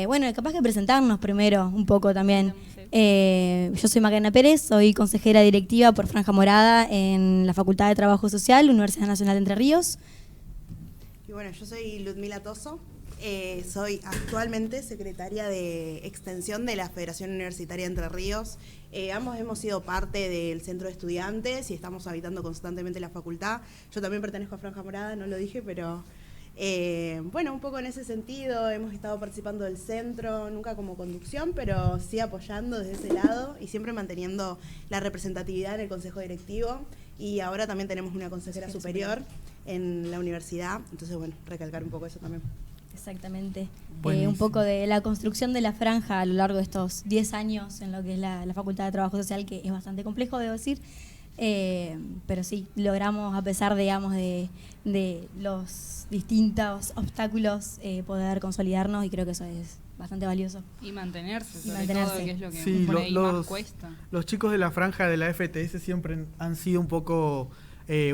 Bueno, capaz que presentarnos primero un poco también. Yo soy Macarena Pérez, soy consejera directiva por Franja Morada en la Facultad de Trabajo Social, Universidad Nacional de Entre Ríos. Y bueno, yo soy Ludmila Toso, soy actualmente secretaria de Extensión de la Federación Universitaria de Entre Ríos. Ambos hemos sido parte del centro de estudiantes y estamos habitando constantemente la facultad. Yo también pertenezco a Franja Morada, no lo dije, pero bueno, un poco en ese sentido hemos estado participando del centro, nunca como conducción, pero sí apoyando desde ese lado y siempre manteniendo la representatividad en el consejo directivo. Y ahora también tenemos una consejera superior en la universidad, entonces bueno, recalcar un poco eso también. Exactamente. Un poco de la construcción de la franja a lo largo de estos 10 años en lo que es la Facultad de Trabajo Social, que es bastante complejo, debo decir. Pero sí, logramos, a pesar, digamos, de los distintos obstáculos, poder consolidarnos, y creo que eso es bastante valioso. Y mantenerse, mantenerse. todo, que es lo que Sí, por ahí más cuesta. Los chicos de la franja de la FTS siempre han sido un poco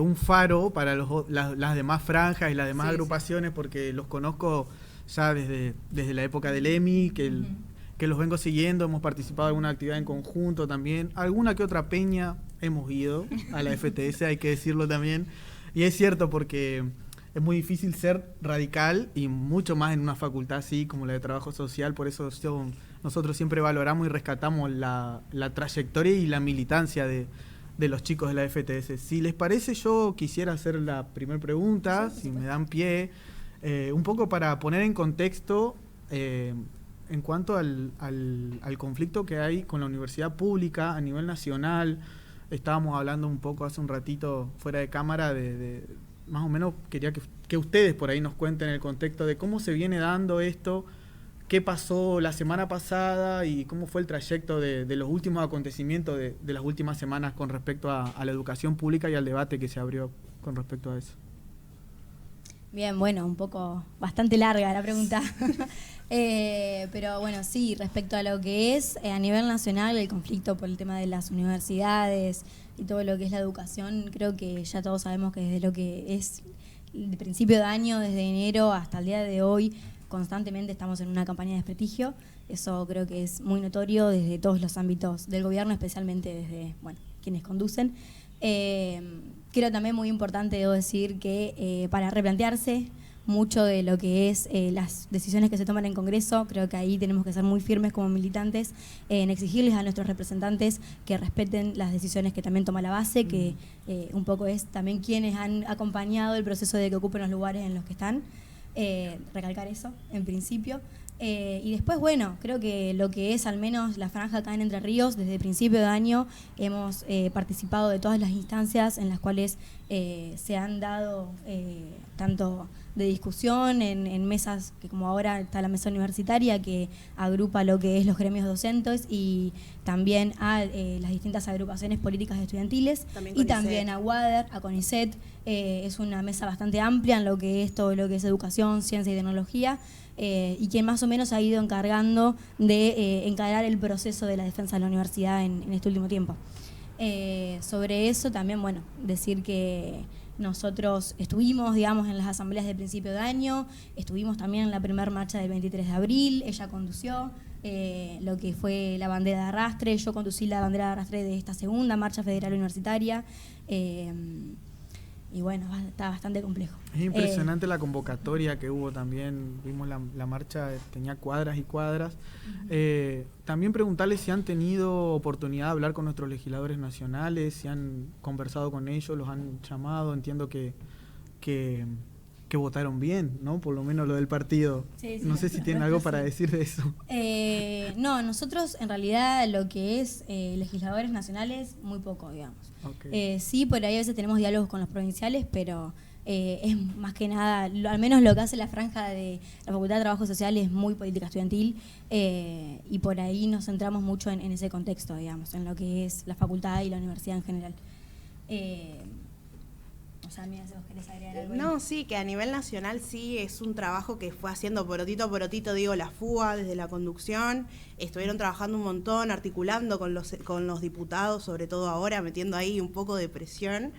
un faro para las demás franjas y las demás agrupaciones, porque los conozco ya desde la época del EMI, que los vengo siguiendo, hemos participado en alguna actividad en conjunto también, alguna que otra peña hemos ido a la FTS, hay que decirlo también, y es cierto porque es muy difícil ser radical y mucho más en una facultad así como la de Trabajo Social, por eso nosotros siempre valoramos y rescatamos la trayectoria y la militancia de los chicos de la FTS. Si les parece, yo quisiera hacer la primera pregunta, si me dan pie, un poco para poner en contexto en cuanto al conflicto que hay con la universidad pública a nivel nacional. Estábamos hablando un poco hace un ratito fuera de cámara de más o menos quería que ustedes por ahí nos cuenten el contexto de cómo se viene dando esto, qué pasó la semana pasada y cómo fue el trayecto de los últimos acontecimientos de las últimas semanas con respecto a la educación pública y al debate que se abrió con respecto a eso. Bien, bueno, un poco bastante larga la pregunta. Pero bueno, sí, respecto a lo que es a nivel nacional el conflicto por el tema de las universidades y todo lo que es la educación, creo que ya todos sabemos que desde lo que es el principio de año, desde enero hasta el día de hoy, constantemente estamos en una campaña de desprestigio. Eso creo que es muy notorio desde todos los ámbitos del gobierno, especialmente desde quienes conducen. Creo también muy importante, debo decir, que para replantearse mucho de lo que es las decisiones que se toman en Congreso, creo que ahí tenemos que ser muy firmes como militantes en exigirles a nuestros representantes que respeten las decisiones que también toma la base, que un poco es también quienes han acompañado el proceso de que ocupen los lugares en los que están. Recalcar eso, en principio. Y después, bueno, creo que lo que es al menos la franja acá en Entre Ríos, desde el principio de año hemos participado de todas las instancias en las cuales se han dado tanto de discusión en mesas, que como ahora está la mesa universitaria, que agrupa lo que es los gremios docentes y también a las distintas agrupaciones políticas estudiantiles, y también a UADER, a CONICET. Es una mesa bastante amplia en lo que es todo lo que es educación, ciencia y tecnología, y quien más o menos ha ido encargando de encarar el proceso de la defensa de la universidad en este último tiempo. Sobre eso también, bueno, decir que nosotros estuvimos, digamos, en las asambleas de principio de año, estuvimos también en la primera marcha del 23 de abril, ella condució lo que fue la bandera de arrastre, yo conducí la bandera de arrastre de esta segunda marcha federal universitaria, y bueno, está bastante complejo. Es impresionante la convocatoria que hubo también, vimos la marcha, tenía cuadras y cuadras. También preguntarles si han tenido oportunidad de hablar con nuestros legisladores nacionales, si han conversado con ellos, los han llamado, entiendo que votaron bien, ¿no? Por lo menos lo del partido. Sí, no sé si tienen algo para decir de eso. No, nosotros en realidad lo que es legisladores nacionales, muy poco, digamos. Okay. Sí, por ahí a veces tenemos diálogos con los provinciales, pero es más que nada, al menos lo que hace la franja de la Facultad de Trabajo Social es muy política estudiantil, y por ahí nos centramos mucho en ese contexto, digamos, en lo que es la facultad y la universidad en general. O sea, mira, si vos querés agregar algo. No, sí, que a nivel nacional sí es un trabajo que fue haciendo porotito a porotito, digo, la FUA desde la conducción. Estuvieron trabajando un montón, articulando con los diputados, sobre todo ahora, metiendo ahí un poco de presión.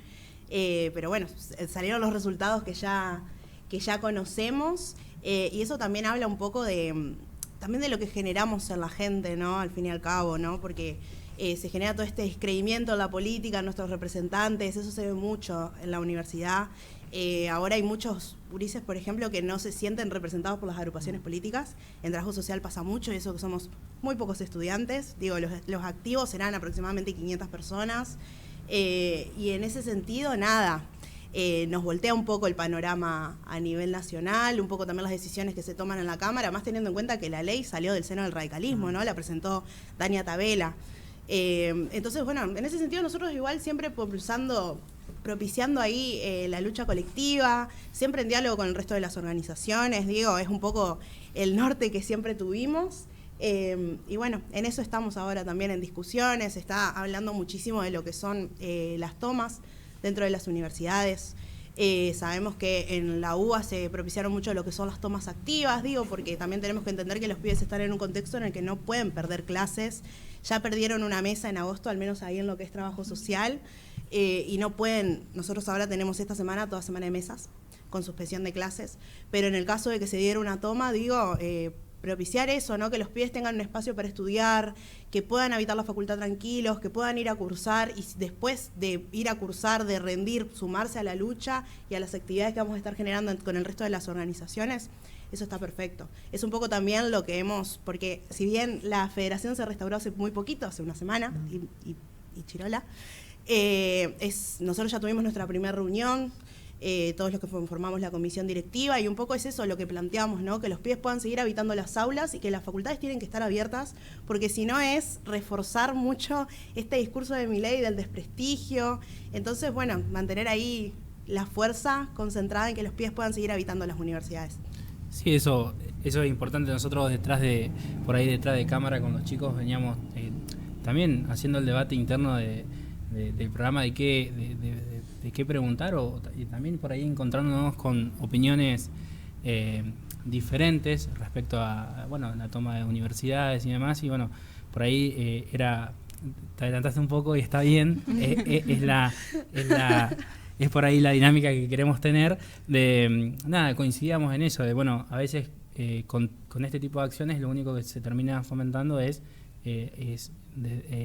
Pero bueno, salieron los resultados que ya conocemos. Y eso también habla un poco de también de lo que generamos en la gente, ¿no? Al fin y al cabo, ¿no? Porque se genera todo este descreimiento en la política, en nuestros representantes, eso se ve mucho en la universidad. Ahora hay muchos gurises, por ejemplo, que no se sienten representados por las agrupaciones políticas. En trabajo social pasa mucho, y eso que somos muy pocos estudiantes. Digo, los activos serán aproximadamente 500 personas. Y en ese sentido, nada, nos voltea un poco el panorama a nivel nacional, un poco también las decisiones que se toman en la Cámara, más teniendo en cuenta que la ley salió del seno del radicalismo, ¿no? La presentó Dania Tabela. Entonces, bueno, en ese sentido nosotros igual siempre propiciando ahí la lucha colectiva, siempre en diálogo con el resto de las organizaciones, digo, es un poco el norte que siempre tuvimos. Y bueno, en eso estamos ahora también en discusiones, se está hablando muchísimo de lo que son las tomas dentro de las universidades. Sabemos que en la UBA se propiciaron mucho lo que son las tomas activas, digo, porque también tenemos que entender que los pibes están en un contexto en el que no pueden perder clases. Ya perdieron una mesa en agosto, al menos ahí en lo que es trabajo social, y no pueden. Nosotros ahora tenemos esta semana, toda semana de mesas, con suspensión de clases, pero en el caso de que se diera una toma, digo, propiciar eso, ¿no? Que los pibes tengan un espacio para estudiar, que puedan habitar la facultad tranquilos, que puedan ir a cursar, y después de ir a cursar, de rendir, sumarse a la lucha y a las actividades que vamos a estar generando con el resto de las organizaciones. Eso está perfecto. Es un poco también lo que hemos, porque si bien la federación se restauró hace muy poquito, hace una semana, y chirola, nosotros ya tuvimos nuestra primera reunión, todos los que formamos la comisión directiva, y un poco es eso lo que planteamos, ¿no? Que los pibes puedan seguir habitando las aulas y que las facultades tienen que estar abiertas, porque si no es reforzar mucho este discurso de Milei del desprestigio. Entonces, bueno, mantener ahí la fuerza concentrada en que los pibes puedan seguir habitando las universidades. Sí, eso es importante. Nosotros por ahí detrás de cámara con los chicos veníamos también haciendo el debate interno del programa de qué preguntar, y también por ahí encontrándonos con opiniones diferentes respecto a la toma de universidades y demás. Y bueno, por ahí te adelantaste un poco y está bien, es por ahí la dinámica que queremos tener, coincidíamos en eso, a veces con este tipo de acciones lo único que se termina fomentando es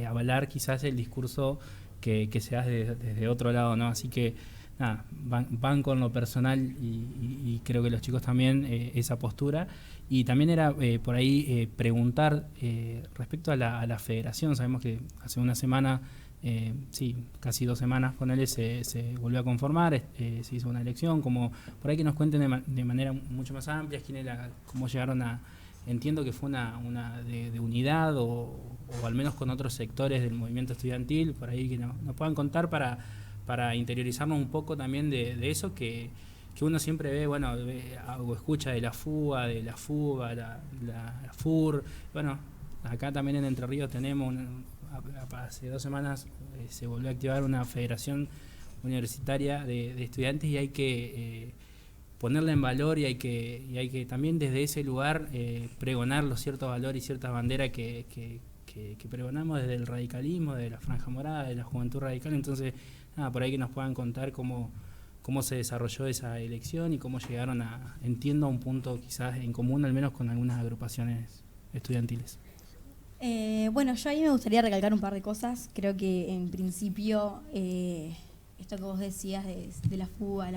avalar quizás el discurso que se hace desde otro lado, ¿no? Así que van con lo personal, y creo que los chicos también esa postura. Y también era por ahí preguntar respecto a la federación. Sabemos que hace una semana, casi 2 semanas, ponele, se volvió a conformar, se hizo una elección, como por ahí que nos cuenten de manera mucho más amplia cómo llegaron a. Entiendo que fue una de unidad, o al menos con otros sectores del movimiento estudiantil, por ahí que nos puedan contar para interiorizarnos un poco también de eso que uno siempre ve, o escucha de la FUA, la FUR. Bueno, acá también en Entre Ríos tenemos, hace 2 semanas se volvió a activar una federación universitaria de estudiantes, y hay que ponerla en valor, y hay que también desde ese lugar pregonar los ciertos valores y ciertas banderas que pregonamos desde el radicalismo, de la Franja Morada, de la Juventud Radical. Entonces, por ahí que nos puedan contar cómo se desarrolló esa elección y cómo llegaron a un punto quizás en común, al menos con algunas agrupaciones estudiantiles. Yo ahí me gustaría recalcar un par de cosas. Creo que en principio esto que vos decías de la fuga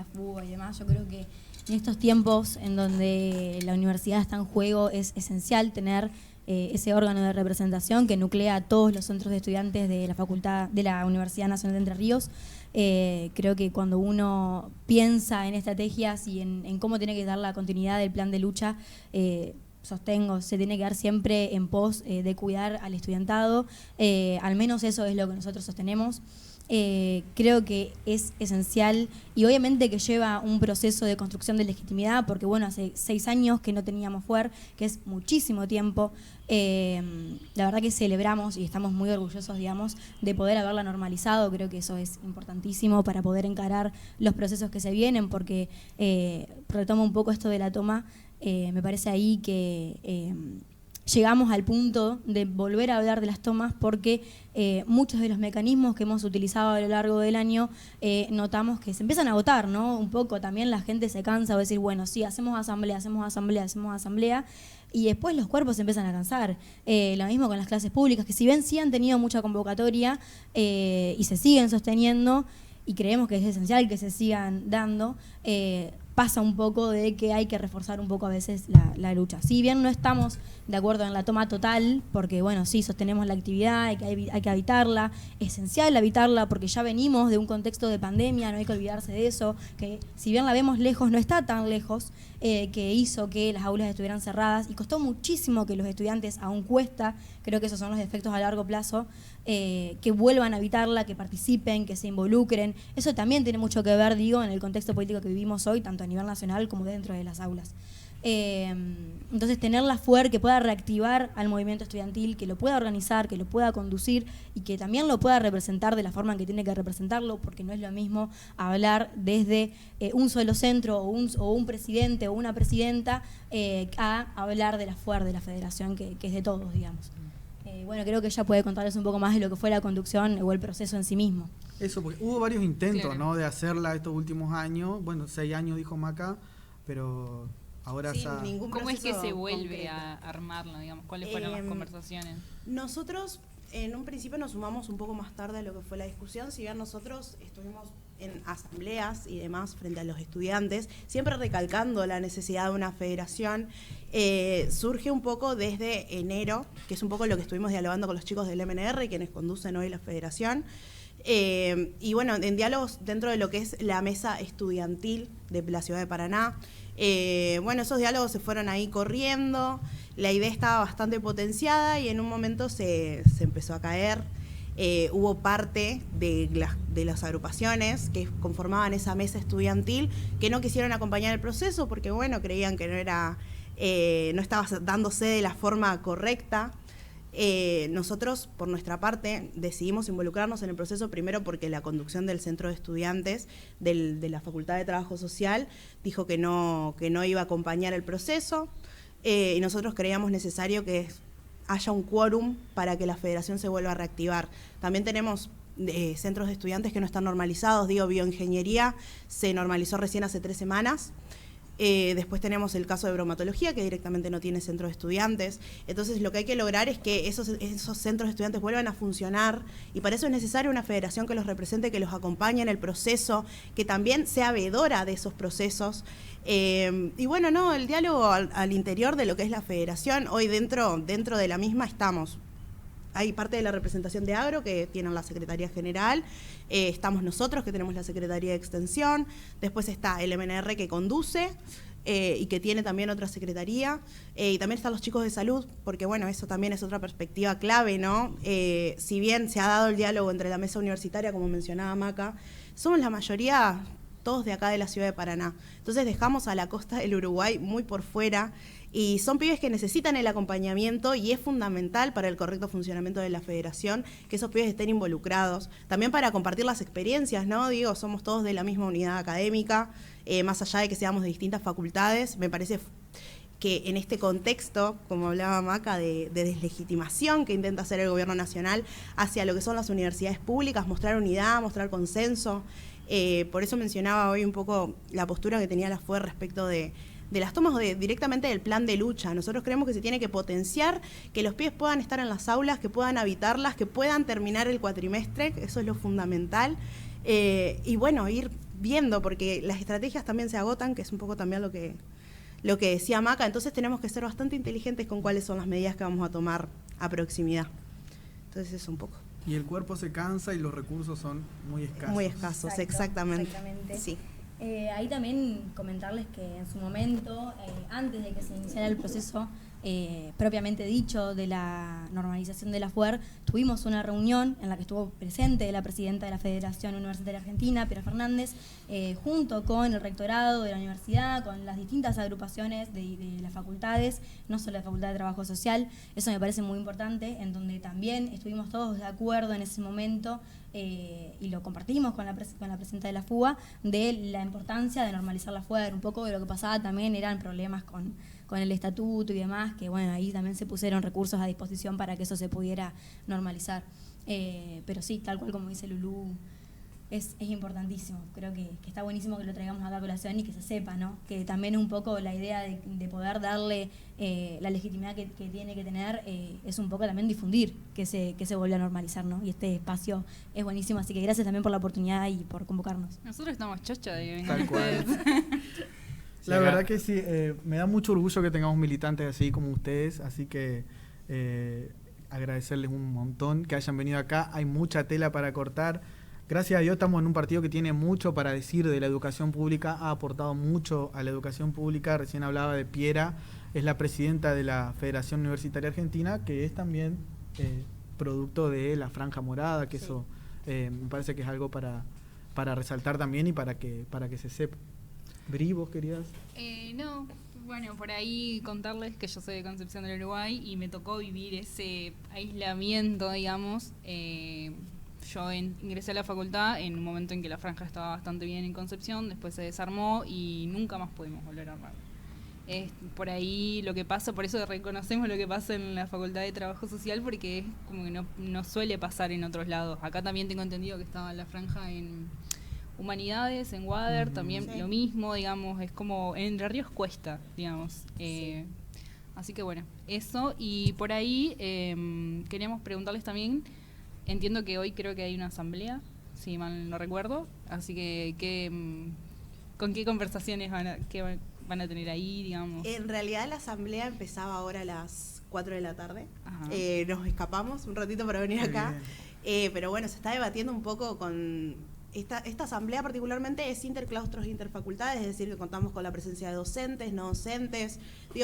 y demás, yo creo que en estos tiempos en donde la universidad está en juego es esencial tener ese órgano de representación que nuclea a todos los centros de estudiantes de la facultad de la Universidad Nacional de Entre Ríos. Creo que cuando uno piensa en estrategias y en cómo tiene que dar la continuidad del plan de lucha, se tiene que dar siempre en pos de cuidar al estudiantado. Al menos eso es lo que nosotros sostenemos. Creo que es esencial, y obviamente que lleva un proceso de construcción de legitimidad, porque hace 6 años que no teníamos FUER, que es muchísimo tiempo. La verdad que celebramos y estamos muy orgullosos, de poder haberla normalizado. Creo que eso es importantísimo para poder encarar los procesos que se vienen, porque retomo un poco esto de la toma. Me parece ahí que llegamos al punto de volver a hablar de las tomas porque muchos de los mecanismos que hemos utilizado a lo largo del año notamos que se empiezan a agotar, ¿no? Un poco también la gente se cansa de decir, bueno, sí, hacemos asamblea, y después los cuerpos se empiezan a cansar. Lo mismo con las clases públicas, que si bien sí han tenido mucha convocatoria y se siguen sosteniendo, y creemos que es esencial que se sigan dando, pasa un poco de que hay que reforzar un poco a veces la lucha. Si bien no estamos de acuerdo en la toma total, porque bueno, sí, sostenemos la actividad, hay que habitarla, es esencial habitarla porque ya venimos de un contexto de pandemia, no hay que olvidarse de eso, que si bien la vemos lejos, no está tan lejos, que hizo que las aulas estuvieran cerradas y costó muchísimo que los estudiantes, aún cuesta, creo que esos son los efectos a largo plazo, que vuelvan a habitarla, que participen, que se involucren. Eso también tiene mucho que ver, digo, en el contexto político que vivimos hoy, tanto a nivel nacional como dentro de las aulas. Entonces, tener la FUER que pueda reactivar al movimiento estudiantil, que lo pueda organizar, que lo pueda conducir y que también lo pueda representar de la forma en que tiene que representarlo, porque no es lo mismo hablar desde un solo centro o un presidente o una presidenta a hablar de la FUER, de la federación, que es de todos, digamos. Bueno, creo que ella puede contarles un poco más de lo que fue la conducción o el proceso en sí mismo. Eso, porque hubo varios intentos, ¿no?, de hacerla estos últimos años. Bueno, 6 años dijo Maca, pero ahora sí, ¿Cómo es que se vuelve a armarla, digamos? ¿Cuáles fueron las conversaciones? Nosotros en un principio nos sumamos un poco más tarde a lo que fue la discusión, si bien nosotros estuvimos en asambleas y demás frente a los estudiantes, siempre recalcando la necesidad de una federación. Surge un poco desde enero, que es un poco lo que estuvimos dialogando con los chicos del MNR, quienes conducen hoy la federación. Y bueno, en diálogos dentro de lo que es la mesa estudiantil de la ciudad de Paraná. Bueno, esos diálogos se fueron ahí corriendo, la idea estaba bastante potenciada y en un momento se empezó a caer. Hubo parte de las agrupaciones que conformaban esa mesa estudiantil que no quisieron acompañar el proceso porque, bueno, creían que no estaba dándose de la forma correcta. Nosotros, por nuestra parte, decidimos involucrarnos en el proceso primero porque la conducción del centro de estudiantes de la Facultad de Trabajo Social dijo que no iba a acompañar el proceso y nosotros creíamos necesario que haya un quórum para que la federación se vuelva a reactivar. También tenemos centros de estudiantes que no están normalizados, bioingeniería se normalizó recién hace 3 semanas. Después tenemos el caso de bromatología, que directamente no tiene centro de estudiantes. Entonces lo que hay que lograr es que esos centros de estudiantes vuelvan a funcionar y para eso es necesaria una federación que los represente, que los acompañe en el proceso, que también sea veedora de esos procesos. Y bueno, no, el diálogo al interior de lo que es la federación, hoy dentro de la misma estamos. Hay parte de la representación de Agro que tienen la Secretaría General, estamos nosotros que tenemos la Secretaría de Extensión, después está el MNR que conduce y que tiene también otra secretaría, y también están los chicos de salud, porque bueno, eso también es otra perspectiva clave, ¿no? Si bien se ha dado el diálogo entre la mesa universitaria, como mencionaba Maca, somos la mayoría todos de acá de la ciudad de Paraná. Entonces dejamos a la costa del Uruguay muy por fuera y son pibes que necesitan el acompañamiento y es fundamental para el correcto funcionamiento de la federación que esos pibes estén involucrados. También para compartir las experiencias, ¿no? Somos todos de la misma unidad académica, más allá de que seamos de distintas facultades, me parece que en este contexto, como hablaba Maca, de deslegitimación que intenta hacer el gobierno nacional hacia lo que son las universidades públicas, mostrar unidad, mostrar consenso. Por eso mencionaba hoy un poco la postura que tenía la FUER respecto de las tomas o directamente del plan de lucha. Nosotros creemos que se tiene que potenciar, que los pibes puedan estar en las aulas, que puedan habitarlas, que puedan terminar el cuatrimestre, eso es lo fundamental. Y bueno, ir viendo, porque las estrategias también se agotan, que es un poco también lo que decía Maca, entonces tenemos que ser bastante inteligentes con cuáles son las medidas que vamos a tomar a proximidad. Entonces eso un poco. Y el cuerpo se cansa y los recursos son muy escasos. Muy escasos, exactamente. Sí. Ahí también comentarles que en su momento, antes de que se iniciara el proceso propiamente dicho de la normalización de la FUER, tuvimos una reunión en la que estuvo presente la presidenta de la Federación Universitaria Argentina, Piera Fernández, junto con el rectorado de la universidad, con las distintas agrupaciones de las facultades, no solo la Facultad de Trabajo Social. Eso me parece muy importante, en donde también estuvimos todos de acuerdo en ese momento y lo compartimos con la presidenta de la FUBA, de la importancia de normalizar la FUER. Un poco de lo que pasaba también eran problemas con con el estatuto y demás, que bueno, ahí también se pusieron recursos a disposición para que eso se pudiera normalizar. Pero sí, tal cual como dice Lulú, es importantísimo. Creo que está buenísimo que lo traigamos acá a colación y que se sepa, ¿no? Que también un poco la idea de poder darle la legitimidad que tiene que tener es un poco también difundir que se vuelva a normalizar, ¿no? Y este espacio es buenísimo, así que gracias también por la oportunidad y por convocarnos. Nosotros estamos chocha de que Tal vengan cual. ustedes. La verdad que sí, me da mucho orgullo que tengamos militantes así como ustedes, así que agradecerles un montón que hayan venido acá. Hay mucha tela para cortar. Gracias a Dios estamos en un partido que tiene mucho para decir de la educación pública, ha aportado mucho a la educación pública. Recién hablaba de Piera, es la presidenta de la Federación Universitaria Argentina, que es también producto de la Franja Morada, que sí. Eso me parece que es algo para resaltar también y para que se sepa. Bri, ¿vos querías? No, bueno, por ahí contarles que yo soy de Concepción del Uruguay y me tocó vivir ese aislamiento, digamos. Yo ingresé a la facultad en un momento en que la franja estaba bastante bien en Concepción, después se desarmó y nunca más pudimos volver a armar. Por ahí lo que pasa, por eso reconocemos lo que pasa en la Facultad de Trabajo Social, porque es como que no suele pasar en otros lados. Acá también tengo entendido que estaba la franja en Humanidades, en Wader, también sí. Lo mismo, digamos, es como en Entre Ríos cuesta, digamos. Sí. Así que bueno, eso. Y por ahí queríamos preguntarles también, entiendo que hoy creo que hay una asamblea, si mal no recuerdo, así que ¿con qué conversaciones van a tener ahí, digamos? En realidad la asamblea empezaba ahora a las 4 de la tarde. Nos escapamos un ratito para venir acá, pero bueno, se está debatiendo un poco con... Esta asamblea particularmente es interclaustros e interfacultades, es decir, que contamos con la presencia de docentes, no docentes,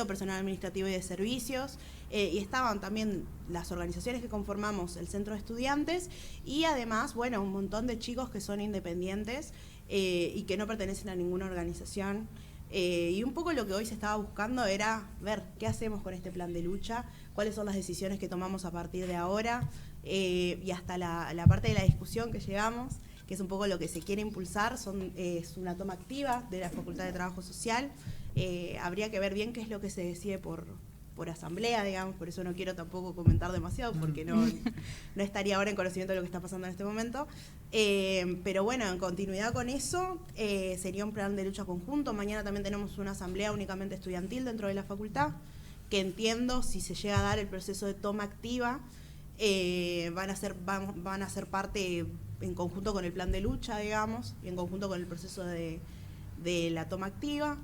personal administrativo y de servicios, y estaban también las organizaciones que conformamos el centro de estudiantes y además, bueno, un montón de chicos que son independientes y que no pertenecen a ninguna organización. Y un poco lo que hoy se estaba buscando era ver qué hacemos con este plan de lucha, cuáles son las decisiones que tomamos a partir de ahora y hasta la parte de la discusión que llegamos, que es un poco lo que se quiere impulsar, es una toma activa de la Facultad de Trabajo Social. Habría que ver bien qué es lo que se decide por asamblea, digamos, por eso no quiero tampoco comentar demasiado, porque no estaría ahora en conocimiento de lo que está pasando en este momento. Pero bueno, en continuidad con eso, sería un plan de lucha conjunto. Mañana también tenemos una asamblea únicamente estudiantil dentro de la facultad, que entiendo, si se llega a dar el proceso de toma activa, van a ser parte en conjunto con el plan de lucha, digamos, y en conjunto con el proceso de la toma activa.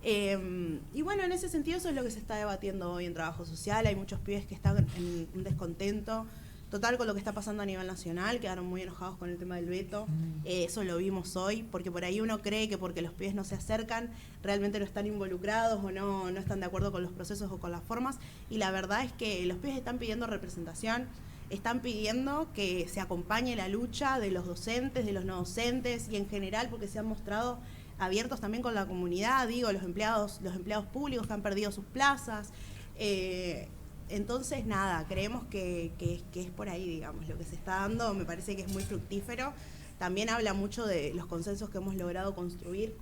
Y bueno, en ese sentido eso es lo que se está debatiendo hoy en trabajo social. Hay muchos pibes que están en un descontento total con lo que está pasando a nivel nacional, quedaron muy enojados con el tema del veto. Eso lo vimos hoy, porque por ahí uno cree que porque los pibes no se acercan, realmente no están involucrados o no están de acuerdo con los procesos o con las formas, y la verdad es que los pibes están pidiendo representación, están pidiendo que se acompañe la lucha de los docentes, de los no docentes y en general porque se han mostrado abiertos también con la comunidad, los empleados públicos que han perdido sus plazas. Entonces, nada, creemos que es por ahí, digamos, lo que se está dando, me parece que es muy fructífero. También habla mucho de los consensos que hemos logrado construir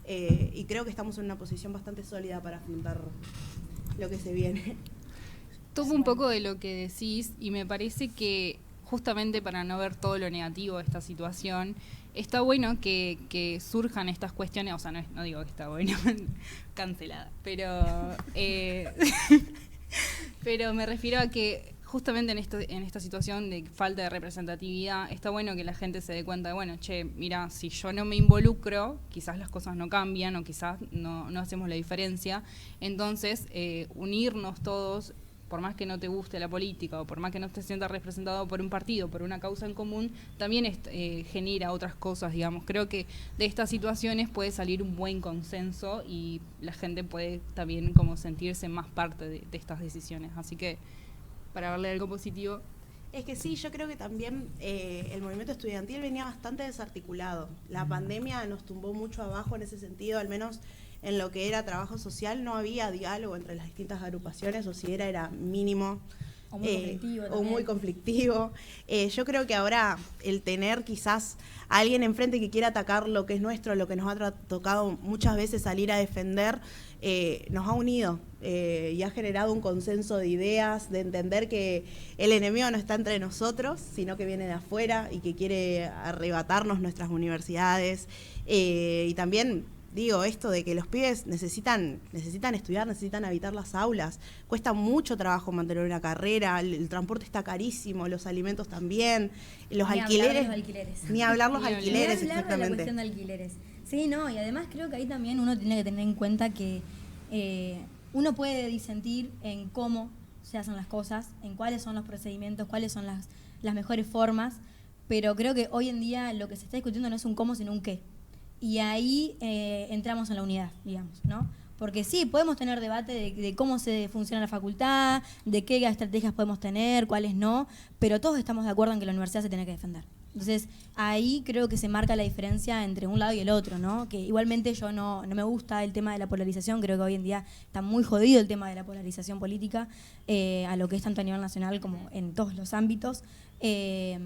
y creo que estamos en una posición bastante sólida para afrontar lo que se viene. Tomo un poco de lo que decís y me parece que justamente para no ver todo lo negativo de esta situación, está bueno que surjan estas cuestiones, o sea, no digo que está bueno, cancelada, pero pero me refiero a que justamente en esta situación de falta de representatividad, está bueno que la gente se dé cuenta de, bueno, mira, si yo no me involucro, quizás las cosas no cambian o quizás no hacemos la diferencia. Entonces, unirnos todos, por más que no te guste la política o por más que no te sientas representado por un partido, por una causa en común, también genera otras cosas, digamos. Creo que de estas situaciones puede salir un buen consenso y la gente puede también como sentirse más parte de estas decisiones. Así que, para verle algo positivo... Es que sí, yo creo que también el movimiento estudiantil venía bastante desarticulado. La pandemia nos tumbó mucho abajo en ese sentido, al menos en lo que era trabajo social no había diálogo entre las distintas agrupaciones, o si era mínimo. O muy conflictivo o también. muy conflictivo. Yo creo que ahora el tener quizás a alguien enfrente que quiera atacar lo que es nuestro, lo que nos ha tocado muchas veces salir a defender, nos ha unido y ha generado un consenso de ideas, de entender que el enemigo no está entre nosotros, sino que viene de afuera y que quiere arrebatarnos nuestras universidades. Y también digo esto de que los pibes necesitan estudiar, necesitan habitar las aulas. Cuesta mucho trabajo mantener una carrera, el transporte está carísimo, los alimentos también, los alquileres. Ni hablar los alquileres, Ni hablar de la exactamente. cuestión de alquileres. Sí, no, y además creo que ahí también uno tiene que tener en cuenta que uno puede disentir en cómo se hacen las cosas, en cuáles son los procedimientos, cuáles son las mejores formas, pero creo que hoy en día lo que se está discutiendo no es un cómo, sino un qué. Y ahí entramos en la unidad, digamos, ¿no? Porque sí, podemos tener debate de cómo se funciona la facultad, de qué estrategias podemos tener, cuáles no, pero todos estamos de acuerdo en que la universidad se tiene que defender. Entonces, ahí creo que se marca la diferencia entre un lado y el otro, ¿no? Que igualmente yo no me gusta el tema de la polarización, creo que hoy en día está muy jodido el tema de la polarización política, a lo que es tanto a nivel nacional como en todos los ámbitos, que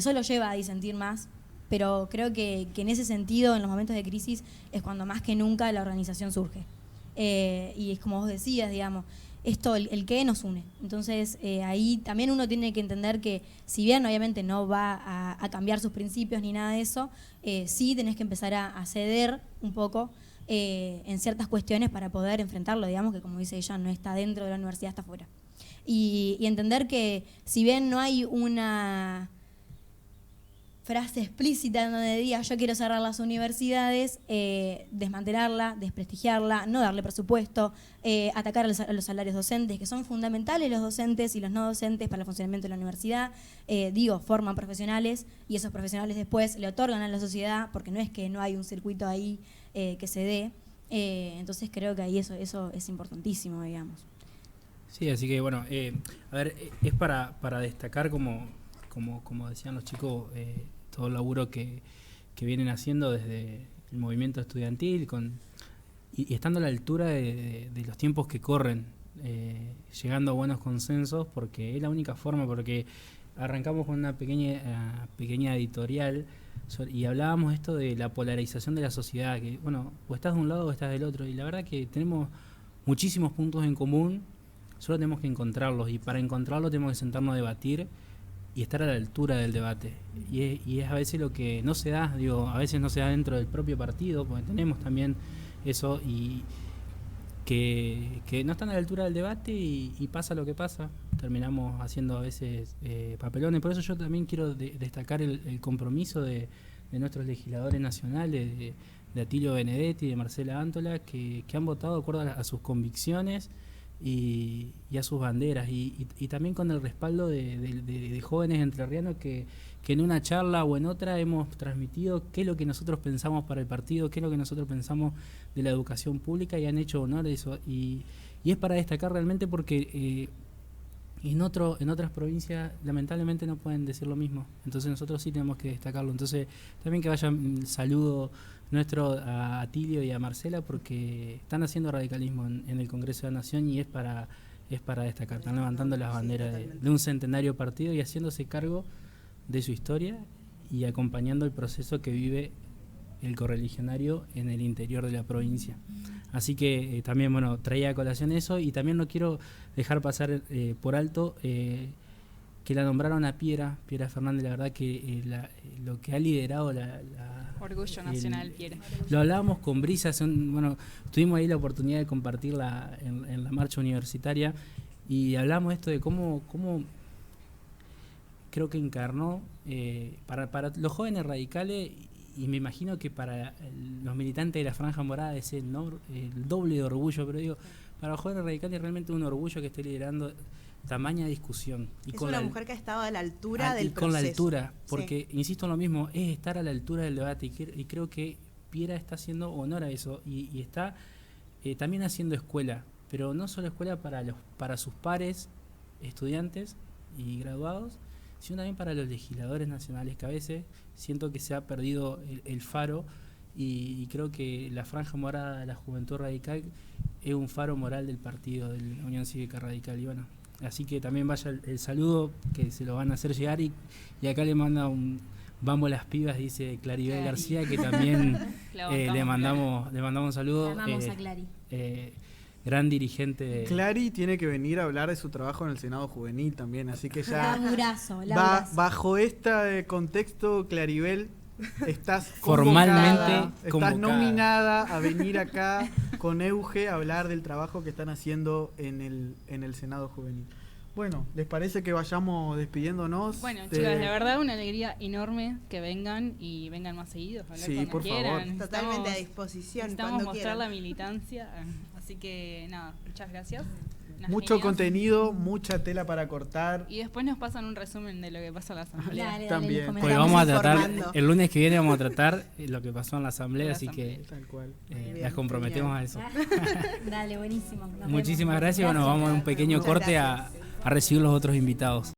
solo lleva a disentir más. Pero creo que en ese sentido, en los momentos de crisis, es cuando más que nunca la organización surge. Y es como vos decías, digamos, esto, el qué nos une. Entonces, ahí también uno tiene que entender que, si bien obviamente no va a cambiar sus principios ni nada de eso, sí tenés que empezar a ceder un poco en ciertas cuestiones para poder enfrentarlo, digamos, que como dice ella, no está dentro de la universidad, está afuera. Y entender que, si bien no hay una frase explícita en donde diga yo quiero cerrar las universidades, desmantelarla, desprestigiarla, no darle presupuesto, atacar a los salarios docentes, que son fundamentales los docentes y los no docentes para el funcionamiento de la universidad. Forman profesionales y esos profesionales después le otorgan a la sociedad, porque no es que no hay un circuito ahí que se dé. Entonces creo que ahí eso es importantísimo, digamos. Sí, así que bueno, a ver, es para destacar como decían los chicos, todo el laburo que vienen haciendo desde el movimiento estudiantil y estando a la altura de los tiempos que corren, llegando a buenos consensos, porque es la única forma, porque arrancamos con una pequeña editorial y hablábamos esto de la polarización de la sociedad, que bueno, o estás de un lado o estás del otro, y la verdad que tenemos muchísimos puntos en común, solo tenemos que encontrarlos, y para encontrarlos tenemos que sentarnos a debatir y estar a la altura del debate. Y es a veces lo que no se da, a veces no se da dentro del propio partido, porque tenemos también eso, y que no están a la altura del debate y pasa lo que pasa. Terminamos haciendo a veces papelones. Por eso yo también quiero destacar el compromiso de nuestros legisladores nacionales, de Atilio Benedetti y de Marcela Antola, que han votado de acuerdo a sus convicciones y a sus banderas, y también con el respaldo de jóvenes entrerrianos que en una charla o en otra hemos transmitido qué es lo que nosotros pensamos para el partido, qué es lo que nosotros pensamos de la educación pública, y han hecho honor a eso, y es para destacar realmente, porque en otras provincias lamentablemente no pueden decir lo mismo, entonces nosotros sí tenemos que destacarlo. Entonces también que vaya un saludo nuestro a Atilio y a Marcela, porque están haciendo radicalismo en el Congreso de la Nación, y es para destacar. Están levantando las banderas de un centenario partido y haciéndose cargo de su historia y acompañando el proceso que vive el correligionario en el interior de la provincia. Así que también, bueno, traía a colación eso, y también no quiero dejar pasar por alto que la nombraron a Piera Fernández. La verdad que lo que ha liderado Orgullo Nacional, Piera. Lo hablábamos con Brisa, tuvimos ahí la oportunidad de compartirla en la marcha universitaria, y hablamos esto de cómo creo que encarnó para los jóvenes radicales, y me imagino que para los militantes de la Franja Morada es el doble de orgullo, pero digo, para los jóvenes radicales realmente un orgullo que esté liderando tamaña discusión. Y es con una mujer que ha estado a la altura del proceso. Con la altura, porque, sí, insisto en lo mismo, es estar a la altura del debate, y creo que Piera está haciendo honor a eso, y está también haciendo escuela, pero no solo escuela para sus pares, estudiantes y graduados, sino también para los legisladores nacionales, que a veces siento que se ha perdido el faro, y creo que la Franja Morada de la Juventud Radical es un faro moral del partido, de la Unión Cívica Radical, y bueno, Así que también vaya el saludo, que se lo van a hacer llegar. Y acá le manda un vamos las pibas, dice Claribel García, que también le mandamos un saludo. La amamos a Clary. Gran dirigente. Clary tiene que venir a hablar de su trabajo en el Senado Juvenil también, así que ya Laburazo. bajo este contexto, Claribel, estás formalmente estás convocada. nominada a venir acá con Euge a hablar del trabajo que están haciendo en el Senado Juvenil. Bueno, ¿les parece que vayamos despidiéndonos? Bueno, chicas, la verdad una alegría enorme que vengan y vengan más seguidos a hablar Sí, cuando por quieran. favor. Totalmente a disposición. Necesitamos cuando mostrar quieran. la militancia, así que nada, muchas gracias. Unas Mucho genias. contenido, mucha tela para cortar. Y después nos pasan un resumen de lo que pasa en la asamblea. Dale, También. les Porque comentamos. vamos a tratar, informando. el lunes que viene vamos a tratar lo que pasó en la asamblea, La así que Tal cual. bien, las comprometemos a eso. Dale, buenísimo. Nos Muchísimas vemos. gracias. Bueno, vamos a un pequeño Muchas corte gracias. a recibir los otros invitados.